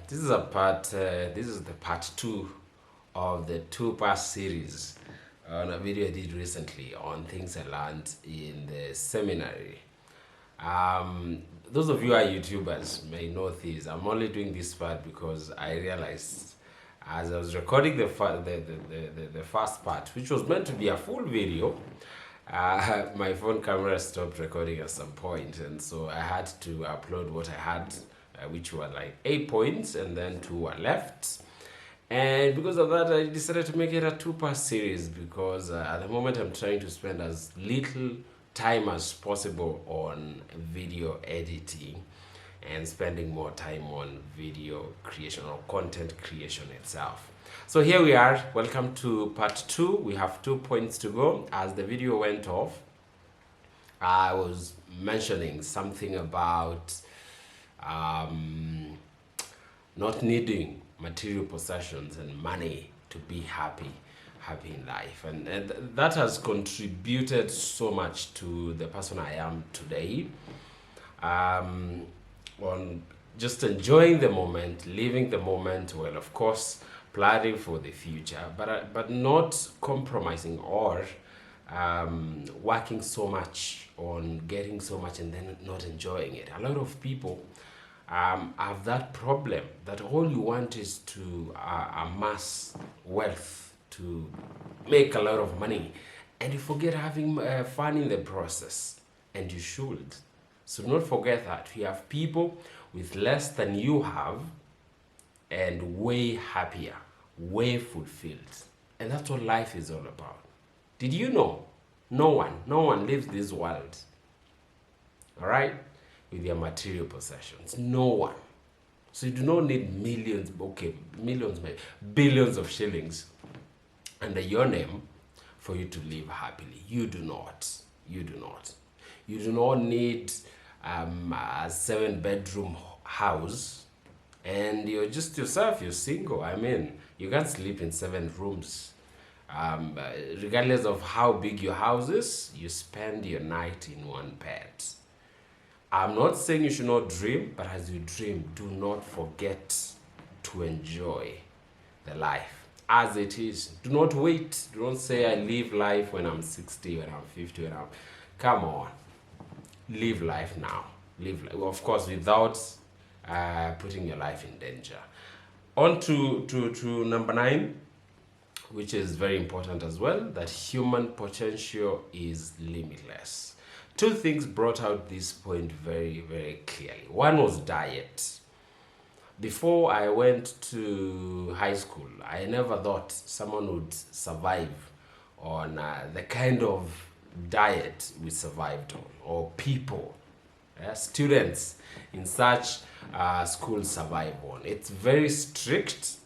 This is the part two of the two-part series on a video I did recently on things I learned in the seminary. Those of you who are YouTubers may know this. I'm only doing this part because I realized as I was recording the first part, which was meant to be a full video, my phone camera stopped recording at some point, and so I had to upload what I had, which were like 8 points, and then 2 were left. And because of that, I decided to make it a two-part series because at the moment I'm trying to spend as little time as possible on video editing and spending more time on video creation or content creation itself. So here we are. Welcome to part 2. We have 2 points to go. As the video went off, I was mentioning something about not needing material possessions and money to be happy in life, and that has contributed so much to the person I am today, on just enjoying the moment, living the moment, well, of course, planning for the future, but not compromising or working so much on getting so much and then not enjoying it. A lot of people have that problem, that all you want is to amass wealth, to make a lot of money, and you forget having fun in the process, and you should. So don't forget that we have people with less than you have and way happier, way fulfilled, and that's what life is all about. Did you know no one lives this world, all right, with their material possessions? No one. So you do not need millions, okay, millions, maybe billions of shillings under your name for you to live happily. You do not. You do not. You do not need a 7-bedroom house and you're just yourself, you're single. I mean, you can't sleep in 7 rooms. Regardless of how big your house is, you spend your night in one bed. I'm not saying you should not dream, but as you dream, do not forget to enjoy the life as it is. Do not wait. Do not say, I live life when I'm 60, when I'm 50, when I'm... Come on. Live life now. Live life. Of course, without putting your life in danger. On to number 9, which is very important as well, that human potential is limitless. 2 things brought out this point very, very clearly. One was diet. Before I went to high school, I never thought someone would survive on the kind of diet we survived on, or people, students in such schools survive on. It's very strict,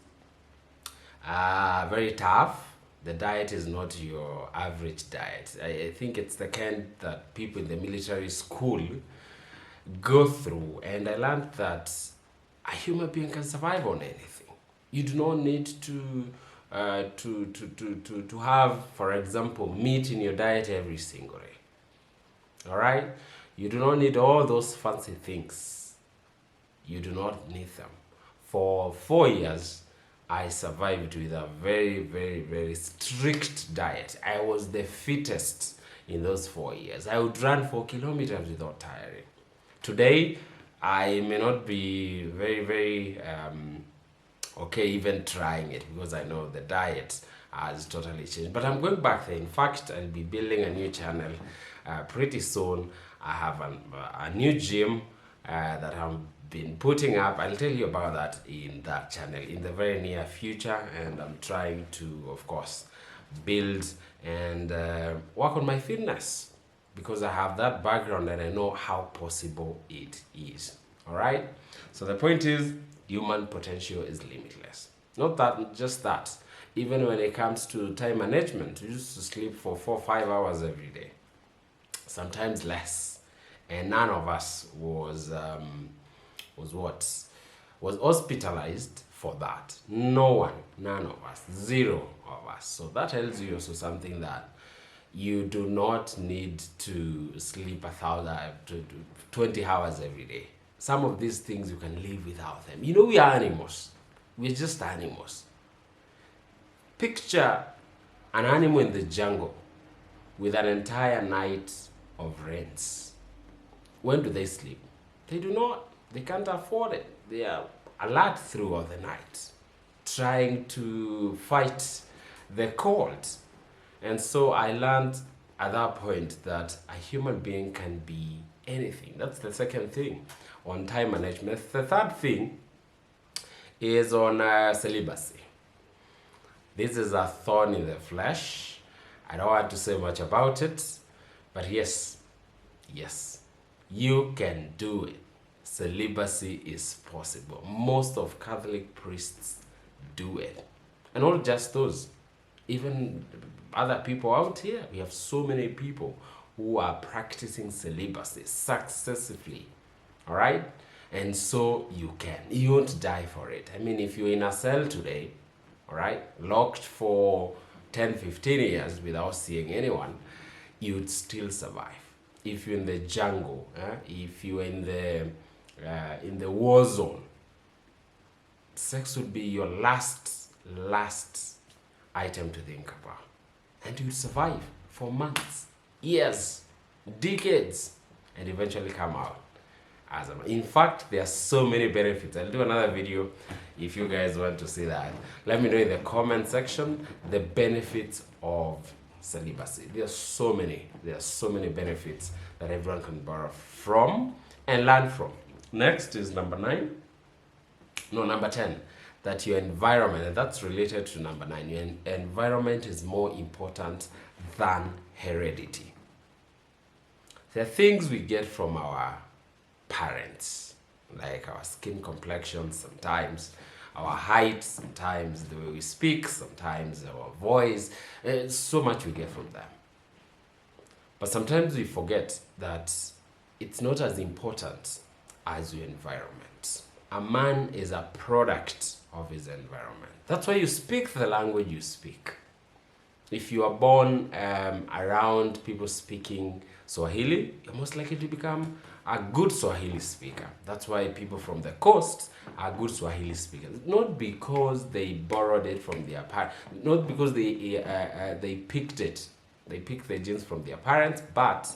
very tough. The diet is not your average diet. I think it's the kind that people in the military school go through, and I learned that a human being can survive on anything. You do not need to have, for example, meat in your diet every single day. All right? You do not need all those fancy things. You do not need them. For 4 years, I survived with a very, very, very strict diet. I was the fittest in those 4 years. I would run 4 kilometers without tiring. Today, I may not be very, very okay even trying it, because I know the diet has totally changed. But I'm going back there. In fact, I'll be building a new channel pretty soon. I have a new gym that I've been putting up. I'll tell you about that in that channel in the very near future, and I'm trying to, of course, build and work on my fitness, because I have that background and I know how possible it is. All right? So the point is, human potential is limitless. Not that, just that. Even when it comes to time management, we used to sleep for 4 or 5 hours every day, sometimes less, and none of us was hospitalized for that. No one, none of us, 0 of us. So that tells you also something, that you do not need to sleep 20 hours every day. some of these things you can live without them. You know, we are animals. We're just animals. Picture an animal in the jungle with an entire night of rains. When do they sleep? They do not. They can't afford it. They are alert throughout the night, trying to fight the cold. And so I learned at that point that a human being can be anything. That's the second thing on time management. The third thing is on celibacy. This is a thorn in the flesh. I don't want to say much about it, but yes, you can do it. Celibacy is possible. Most of Catholic priests do it. And not just those, even other people out here. We have so many people who are practicing celibacy successfully. All right? And so you can. You won't die for it. I mean, if you're in a cell today, all right, locked for 10, 15 years without seeing anyone, you'd still survive. If you're in the jungle, if you're in the war zone, sex would be your last item to think about. And you'd survive for months, years, decades, and eventually come out. In fact, there are so many benefits. I'll do another video if you guys want to see that. Let me know in the comment section the benefits of celibacy. There are so many benefits that everyone can borrow from and learn from. Next is number 10, that your environment, and that's related to number 9, your environment is more important than heredity. There are things we get from our parents, like our skin complexion sometimes, our height sometimes, the way we speak sometimes, our voice, so much we get from them. But sometimes we forget that it's not as important as your environment. A man is a product of his environment. That's why you speak the language you speak. If you are born around people speaking Swahili, you're most likely to become a good Swahili speaker. That's why people from the coast are good Swahili speakers. Not because they borrowed it from their parents, not because they picked it. They picked the genes from their parents, but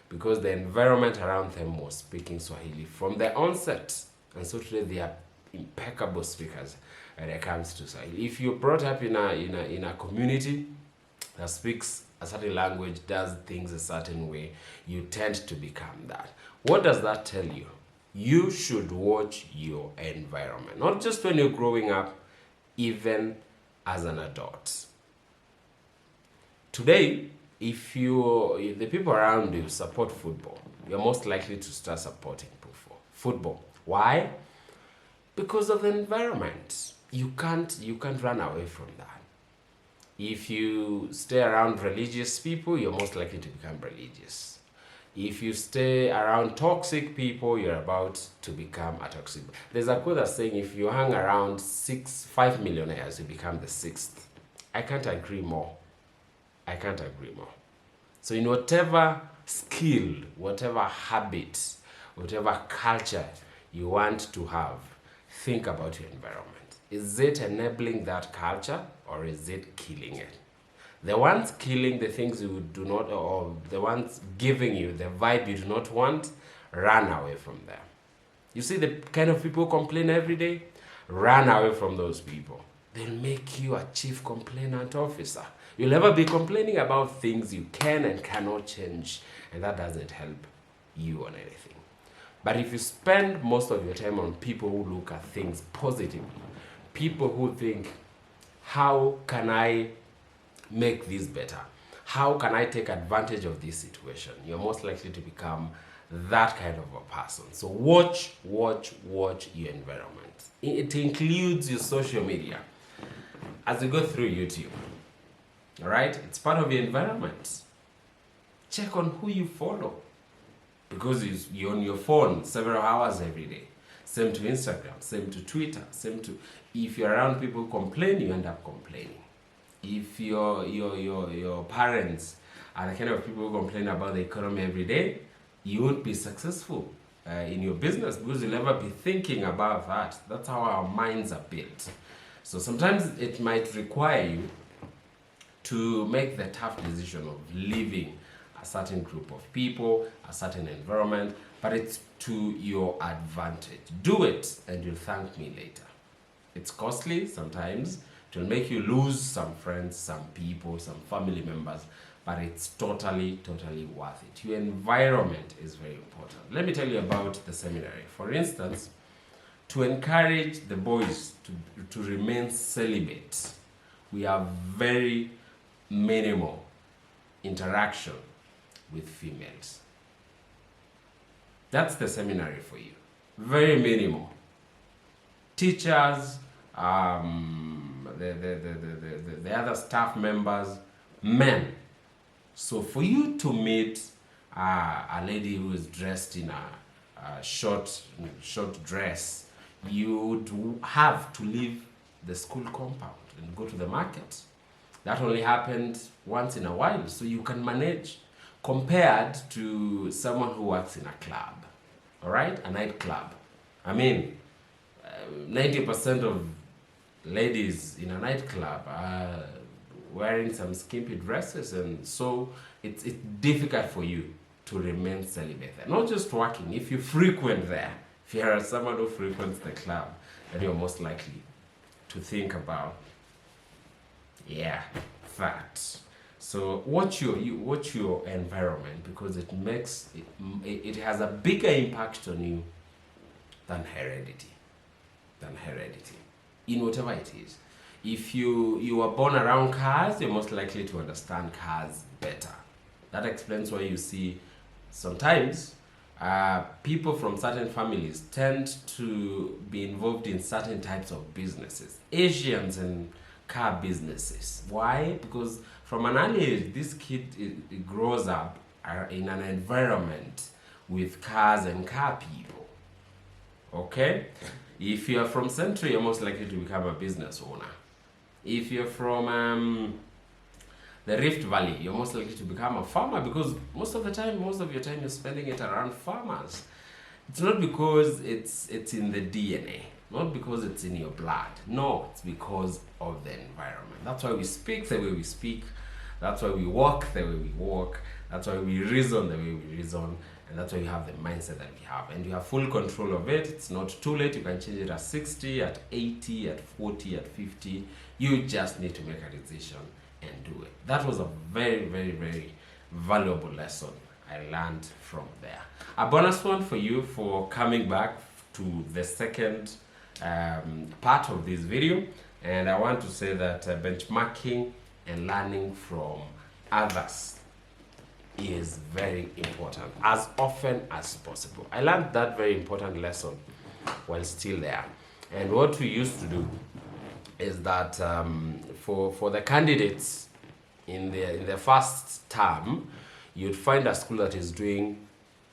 because the environment around them was speaking Swahili from the onset. And so today they are impeccable speakers when it comes to Swahili. If you're brought up in a community that speaks a certain language, does things a certain way, you tend to become that. What does that tell you? You should watch your environment, not just when you're growing up, even as an adult. Today, if the people around you support football, you're most likely to start supporting football. Why? Because of the environment. You can't run away from that. If you stay around religious people, you're most likely to become religious. If you stay around toxic people, you're about to become a toxic. There's a quote that's saying, if you hang around 5 millionaires, you become the 6th. I can't agree more. So in whatever skill, whatever habit, whatever culture you want to have, think about your environment. Is it enabling that culture or is it killing it? The ones killing the things you do not, or the ones giving you the vibe you do not want, run away from them. You see the kind of people who complain every day? Run away from those people. They'll make you a chief complainant officer. You'll never be complaining about things you can and cannot change, and that doesn't help you on anything. But if you spend most of your time on people who look at things positively, people who think, how can I make this better? How can I take advantage of this situation? You're most likely to become that kind of a person. So watch your environment. It includes your social media. As you go through YouTube, all right? It's part of your environment. Check on who you follow, because you're on your phone several hours every day. Same to Instagram, same to Twitter, if you're around people who complain, you end up complaining. If your parents are the kind of people who complain about the economy every day, you won't be successful in your business because you'll never be thinking about that. That's how our minds are built. So sometimes it might require you to make the tough decision of leaving a certain group of people, a certain environment, but it's to your advantage. Do it and you'll thank me later. It's costly sometimes. It will make you lose some friends, some people, some family members, but it's totally worth it. Your environment is very important. Let me tell you about the seminary. For instance, to encourage the boys to remain celibate, we have very minimal interaction with females. That's the seminary for you. Very minimal. Teachers, the other staff members, men. So for you to meet a lady who is dressed in a short dress, you would have to leave the school compound and go to the market. That only happened once in a while, so you can manage compared to someone who works in a club, all right, a nightclub. I mean, 90% of ladies in a nightclub are wearing some skimpy dresses, and so it's difficult for you to remain celibate there. Not just working, if you frequent there, if you are someone who frequents the club, then you're most likely to think about, yeah, that. So watch your environment, because it makes it has a bigger impact on you than heredity. In whatever it is. If you were born around cars, you're most likely to understand cars better. That explains why you see sometimes people from certain families tend to be involved in certain types of businesses. Asians and car businesses. Why? Because from an early age, this kid it grows up in an environment with cars and car people. Okay? If you're from Central, you're most likely to become a business owner. If you're from the Rift Valley, you're most likely to become a farmer, because most of your time you're spending it around farmers. It's not because it's in the DNA, not because it's in your blood. No, it's because of the environment. That's why we speak the way we speak. That's why we walk the way we walk. That's why we reason the way we reason. And that's why you have the mindset that we have. And you have full control of it. It's not too late. You can change it at 60, at 80, at 40, at 50. You just need to make a decision and do it. That was a very valuable lesson I learned from there. A bonus one for you for coming back to the second part of this video. And I want to say that benchmarking and learning from others is very important, as often as possible. I learned that very important lesson while still there. And what we used to do is that for the candidates in the first term, you'd find a school that is doing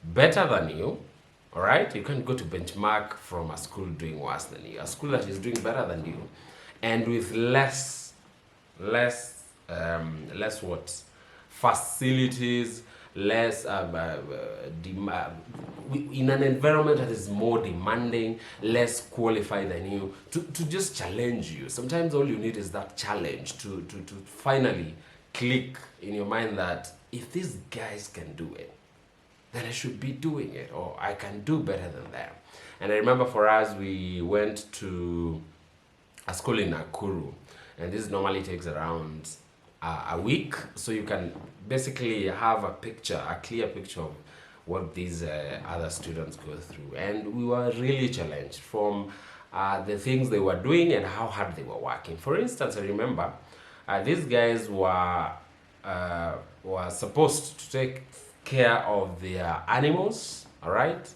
better than you. All right, you can't go to benchmark from a school doing worse than you. A school that is doing better than you, and with less what facilities, less in an environment that is more demanding, less qualified than you, to just challenge you. Sometimes all you need is that challenge to finally click in your mind that if these guys can do it, then I should be doing it, or I can do better than them. And I remember for us, we went to a school in Nakuru, and this normally takes around a week, so you can basically have a clear picture of what these other students go through. And we were really challenged from the things they were doing and how hard they were working. For instance, I remember these guys were supposed to take care of their animals, all right,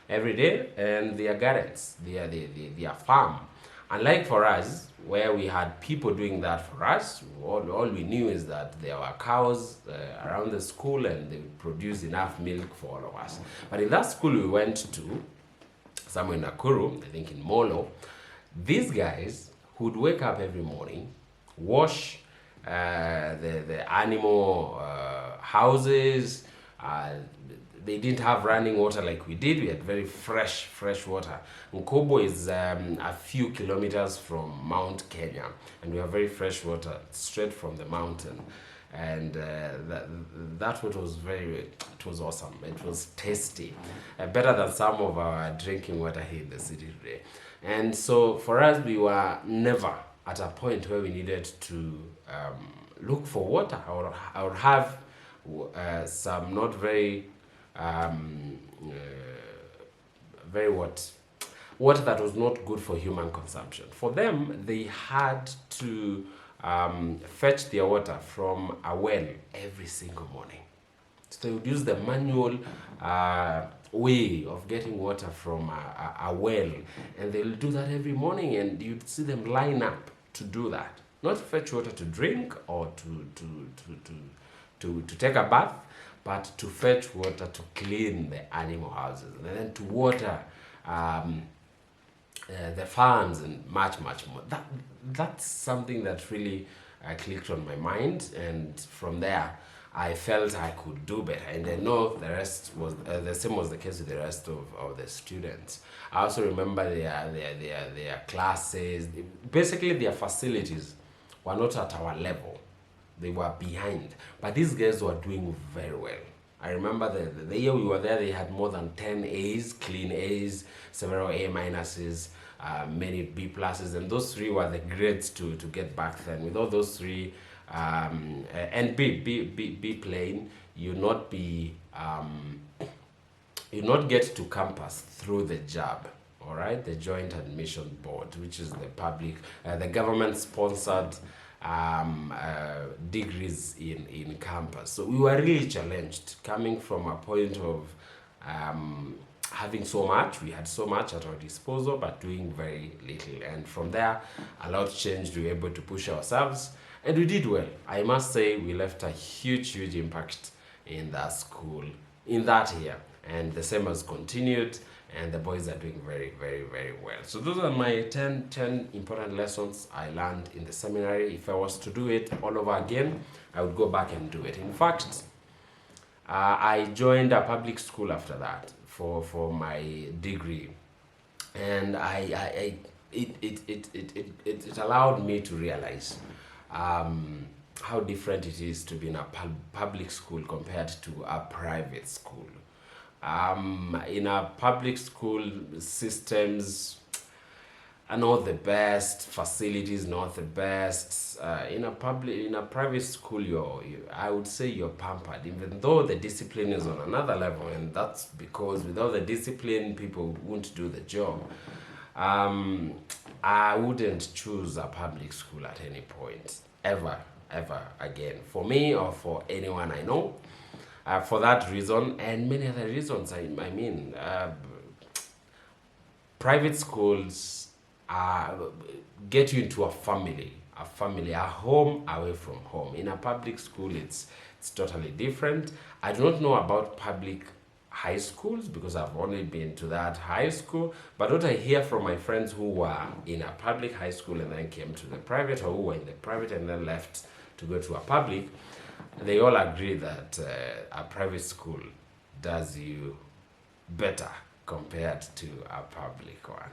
every day, and their gardens, their farm. Unlike for us, where we had people doing that for us, all we knew is that there were cows around the school and they would produce enough milk for all of us. But in that school we went to, somewhere in Nakuru, I think in Molo, these guys would wake up every morning, wash the animal houses, they didn't have running water like we did. We had very fresh water. Nkobo is a few kilometers from Mount Kenya, and we have very fresh water straight from the mountain. And that water was it was awesome. It was tasty, better than some of our drinking water here in the city today. And so for us, we were never at a point where we needed to look for water, or have some not very very water that was not good for human consumption. For them, they had to fetch their water from a well every single morning. So they would use the manual way of getting water from a well, and they'll do that every morning, and you'd see them line up to do that. Not to fetch water to drink or to take a bath, but to fetch water to clean the animal houses, and then to water the farms, and much more. That's something that really clicked on my mind, and from there I felt I could do better. And I know the rest was the same was the case with the rest of the students. I also remember their classes, basically their facilities were not at our level. They were behind, but these guys were doing very well. I remember the year we were there, they had more than 10 A's, clean A's, several A minuses, many B pluses, and those three were the grades to get back then. With all those three, and B plain, you not get to campus through the JAB. All right, the Joint Admission Board, which is the government sponsored degrees in campus. So we were really challenged, coming from a point of having so much. We had so much at our disposal, but doing very little. And from there, a lot changed. We were able to push ourselves, and we did well. I must say, we left a huge impact in that school in that year, and the same has continued. And the boys are doing very well. So those are my 10 important lessons I learned in the seminary. If I was to do it all over again, I would go back and do it. In fact, I joined a public school after that for my degree, and it allowed me to realize how different it is to be in a public school compared to a private school. In our public school systems are not the best, facilities not the best. In a private school, I would say you're pampered, even though the discipline is on another level, and that's because without the discipline, people won't do the job. I wouldn't choose a public school at any point, ever again, for me or for anyone I know. For that reason and many other reasons, I mean, private schools get you into a family, a home away from home. In a public school, it's totally different. I do not know about public high schools because I've only been to that high school, but what I hear from my friends who were in a public high school and then came to the private, or who were in the private and then left to go to a public, they all agree that a private school does you better compared to a public one.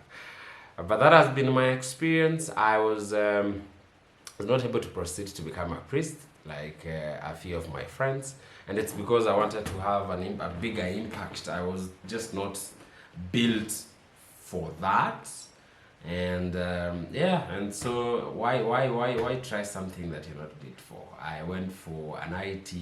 But that has been my experience. I was not able to proceed to become a priest like a few of my friends, and it's because I wanted to have a bigger impact. I was just not built for that. And and so why try something that you're not built for? I went for an IT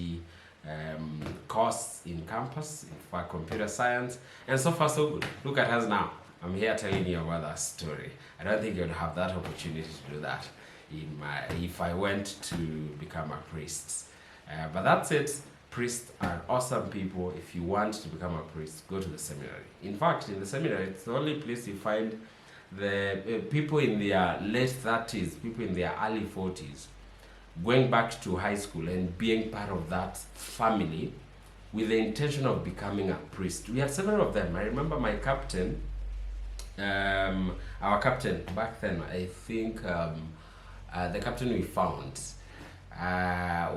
course in campus for computer science, and so far so good. Look at us now. I'm here telling you about that story. I don't think you'd have that opportunity to do that if I went to become a priest. But that's it. Priests are awesome people. If you want to become a priest, go to the seminary. In fact, in the seminary, it's the only place you find the people in their late 30s, people in their early 40s, going back to high school and being part of that family with the intention of becoming a priest. We had several of them. I remember my captain, our captain back then, I think the captain we found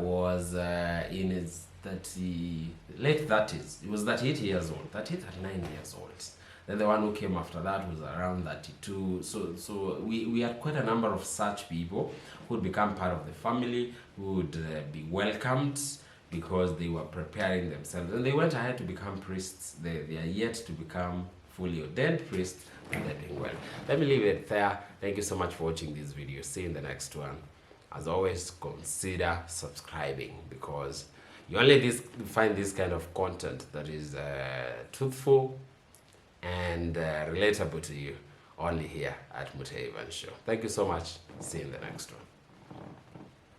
was in his late 30s. He was 38 years old, 39 years old. Then the one who came after that was around 32. So we had quite a number of such people who would become part of the family, who would be welcomed because they were preparing themselves. And they went ahead to become priests. They are yet to become fully ordained priests, and they're doing well. Let me leave it there. Thank you so much for watching this video. See you in the next one. As always, consider subscribing, because you only find this kind of content that is truthful and relatable to you only here at Muteivan Show. Thank you so much. See you in the next one.